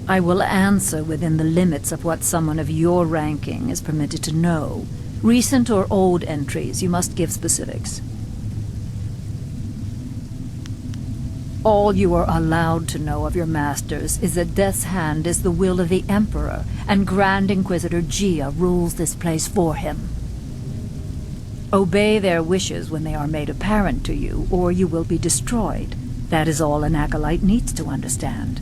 I will answer within the limits of what someone of your ranking is permitted to know. Recent or old entries, you must give specifics. All you are allowed to know of your masters is that Death's Hand is the will of the Emperor, and Grand Inquisitor Gia rules this place for him. Obey their wishes when they are made apparent to you, or you will be destroyed. That is all an acolyte needs to understand.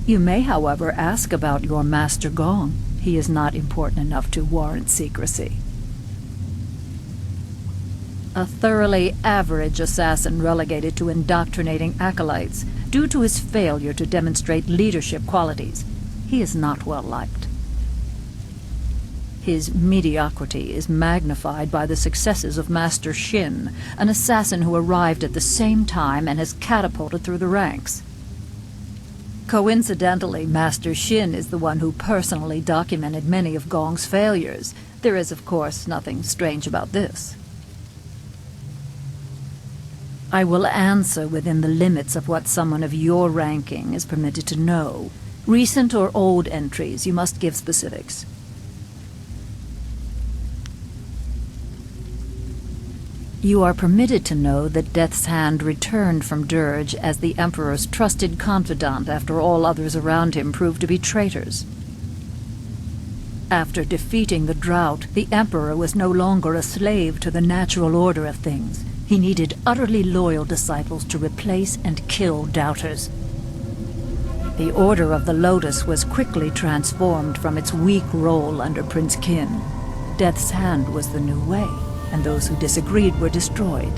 You may, however, ask about your Master Gong. He is not important enough to warrant secrecy. A thoroughly average assassin relegated to indoctrinating acolytes due to his failure to demonstrate leadership qualities. He is not well liked. His mediocrity is magnified by the successes of Master Shin, an assassin who arrived at the same time and has catapulted through the ranks. Coincidentally, Master Shin is the one who personally documented many of Gong's failures. There is, of course, nothing strange about this. I will answer within the limits of what someone of your ranking is permitted to know. Recent or old entries, you must give specifics. You are permitted to know that Death's Hand returned from Dirge as the Emperor's trusted confidant after all others around him proved to be traitors. After defeating the drought, the Emperor was no longer a slave to the natural order of things. He needed utterly loyal disciples to replace and kill doubters. The Order of the Lotus was quickly transformed from its weak role under Prince Qin. Death's Hand was the new way, and those who disagreed were destroyed.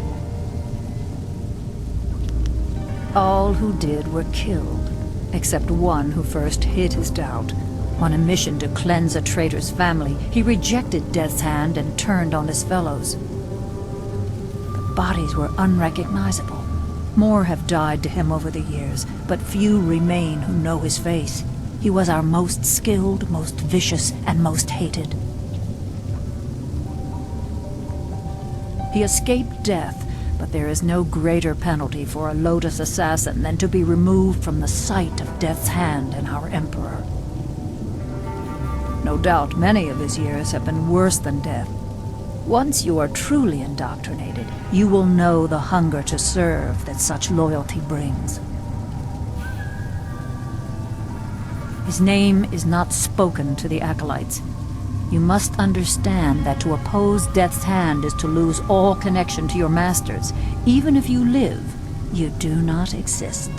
All who did were killed, except one who first hid his doubt. On a mission to cleanse a traitor's family, he rejected Death's Hand and turned on his fellows. The bodies were unrecognizable. More have died to him over the years, but few remain who know his face. He was our most skilled, most vicious, and most hated. He escaped death, but there is no greater penalty for a Lotus assassin than to be removed from the sight of Death's Hand and our Emperor. No doubt many of his years have been worse than death. Once you are truly indoctrinated, you will know the hunger to serve that such loyalty brings. His name is not spoken to the acolytes. You must understand that to oppose Death's Hand is to lose all connection to your masters. Even if you live, you do not exist.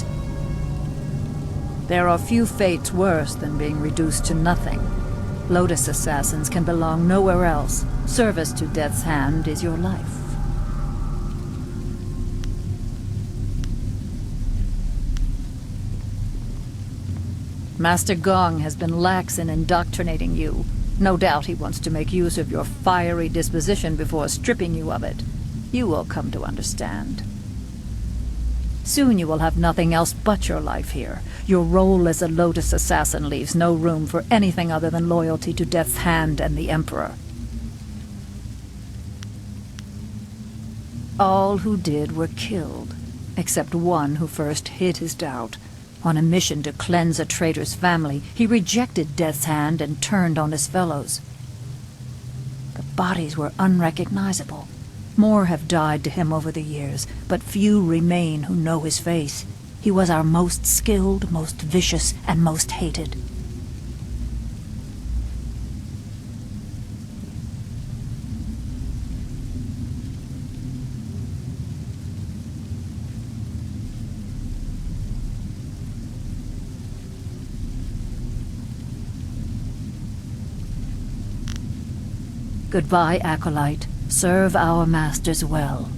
There are few fates worse than being reduced to nothing. Lotus assassins can belong nowhere else. Service to Death's Hand is your life. Master Gong has been lax in indoctrinating you. No doubt he wants to make use of your fiery disposition before stripping you of it. You will come to understand. Soon you will have nothing else but your life here. Your role as a Lotus assassin leaves no room for anything other than loyalty to Death's Hand and the Emperor. All who did were killed, except one who first hid his doubt. On a mission to cleanse a traitor's family, he rejected Death's Hand and turned on his fellows. The bodies were unrecognizable. More have died to him over the years, but few remain who know his face. He was our most skilled, most vicious, and most hated. Goodbye, Acolyte. Serve our masters well.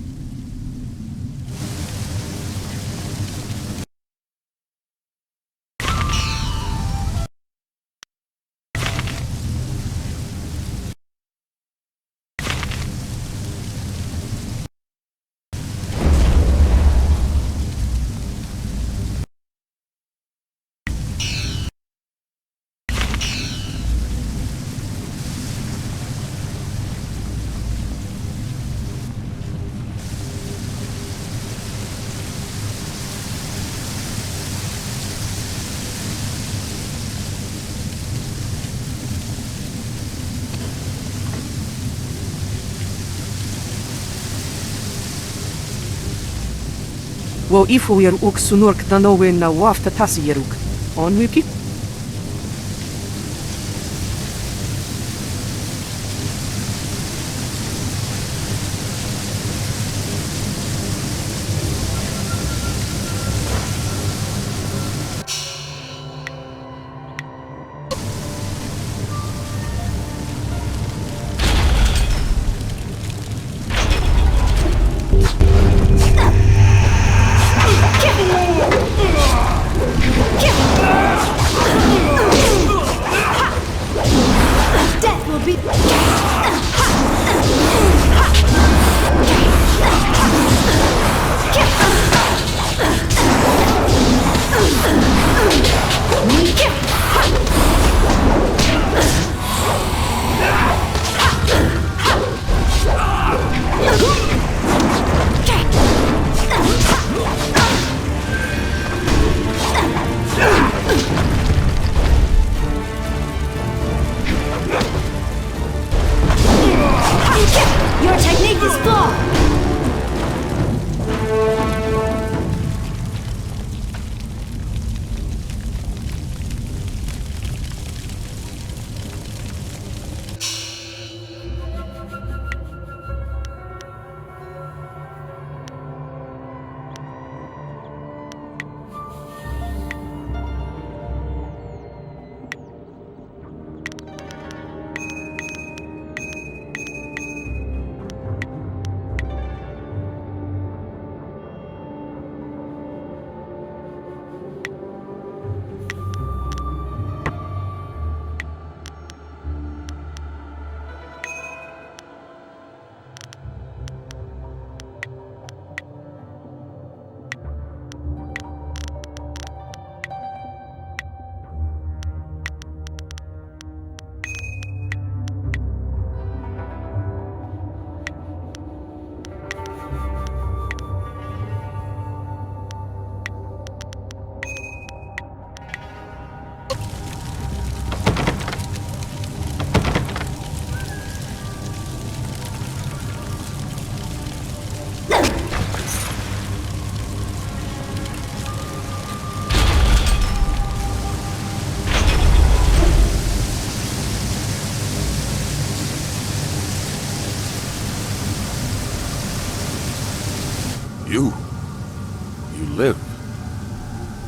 Wo ifuir uk sunurk danowin na wafta tasieruk. On wiki?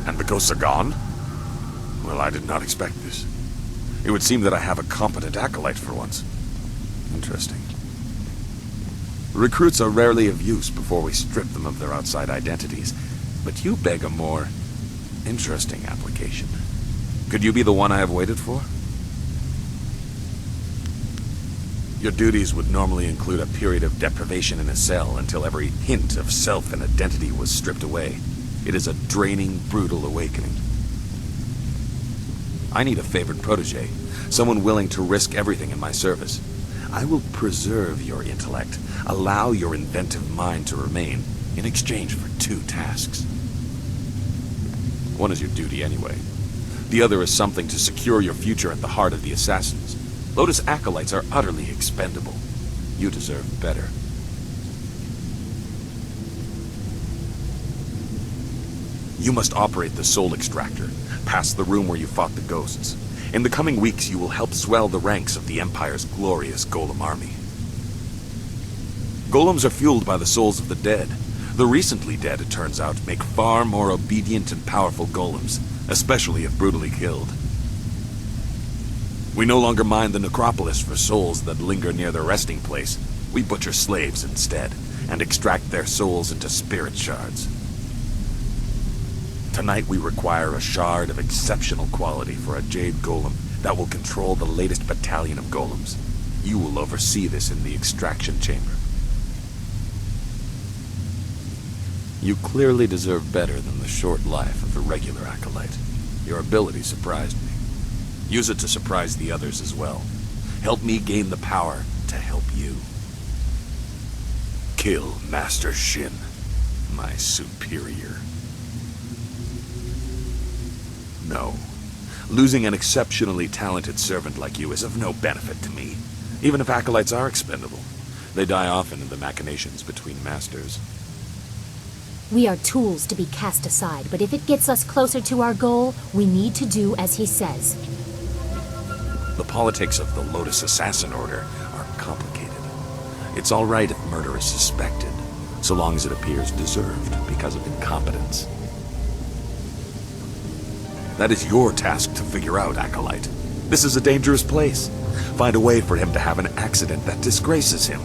And the ghosts are gone? Well, I did not expect this. It would seem that I have a competent acolyte for once. Interesting. Recruits are rarely of use before we strip them of their outside identities, but you beg a more interesting application. Could you be the one I have waited for? Your duties would normally include a period of deprivation in a cell until every hint of self and identity was stripped away. It is a draining, brutal awakening. I need a favored protege, someone willing to risk everything in my service. I will preserve your intellect, allow your inventive mind to remain, in exchange for 2 tasks. One is your duty anyway. The other is something to secure your future at the heart of the Assassins. Lotus acolytes are utterly expendable. You deserve better. You must operate the soul extractor, past the room where you fought the ghosts. In the coming weeks, you will help swell the ranks of the Empire's glorious golem army. Golems are fueled by the souls of the dead. The recently dead, it turns out, make far more obedient and powerful golems, especially if brutally killed. We no longer mind the necropolis for souls that linger near their resting place. We butcher slaves instead, and extract their souls into spirit shards. Tonight we require a shard of exceptional quality for a Jade Golem that will control the latest battalion of golems. You will oversee this in the extraction chamber. You clearly deserve better than the short life of the regular acolyte. Your ability surprised me. Use it to surprise the others as well. Help me gain the power to help you. Kill Master Shin, my superior. No. Losing an exceptionally talented servant like you is of no benefit to me. Even if acolytes are expendable, they die often in the machinations between masters. We are tools to be cast aside, but if it gets us closer to our goal, we need to do as he says. The politics of the Lotus Assassin Order are complicated. It's all right if murder is suspected, so long as it appears deserved because of incompetence. That is your task to figure out, Acolyte. This is a dangerous place. Find a way for him to have an accident that disgraces him.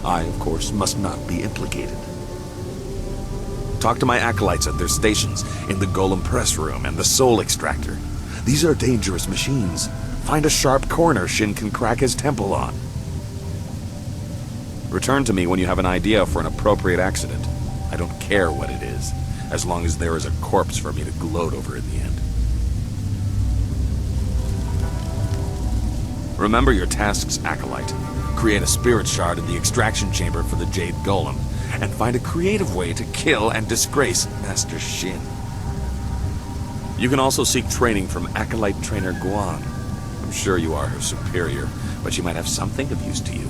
I, of course, must not be implicated. Talk to my acolytes at their stations in the Golem Press Room and the Soul Extractor. These are dangerous machines. Find a sharp corner Shin can crack his temple on. Return to me when you have an idea for an appropriate accident. I don't care what it is, as long as there is a corpse for me to gloat over in the end. Remember your tasks, Acolyte. Create a spirit shard in the extraction chamber for the Jade Golem, and find a creative way to kill and disgrace Master Shin. You can also seek training from Acolyte Trainer Guan. I'm sure you are her superior, but she might have something of use to you.